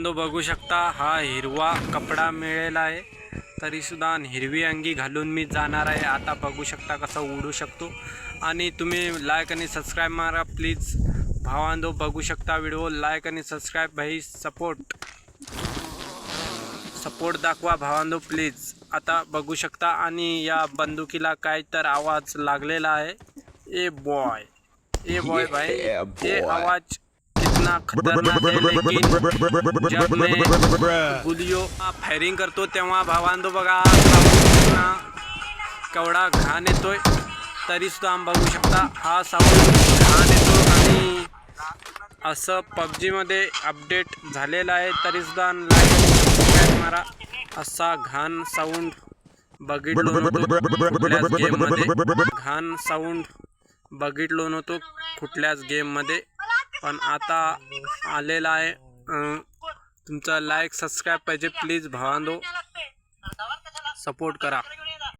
भावांनो बघू शकता हा हिरवा कपडा मिळालेला आहे, तरी सुद्धा हिरवी अंगी घालून मी जाणार आहे। आता बघू शकता कसा उडू शकतो। आणि तुम्ही लाईक आणि सबस्क्राइब मारा प्लीज भावांनो। बघू शकता व्हिडिओ लाईक आणि सबस्क्राइब भाई सपोर्ट दाखवा भावांनो प्लीज। आता बघू शकता आणि या बंदुकीला काय तर आवाज लागलेला आहे। ए बॉय भाई ये आवाज कितना खतरनाक है, लेकिन जब मैं गुलियों फायरिंग करतो तेव्हा भावांनो बघा केवढा घाण येतोय, तरी सुद्धा बघू शकता हा साऊंड घाण येतो। आणि असं पबजी मध्ये अपडेट झालेला आहे, तरी सुद्धा लाईक मारा। असा घाण साऊंड बघितलो नव्हतो कुठल्याच गेम मध्ये, घाण साऊंड बघितलो नव्हतो कुठल्याच गेम मध्ये, पण आता आलेला आहे। तुमचा लाईक सबस्क्राइब पाहिजे प्लीज भावांनो, सपोर्ट करा।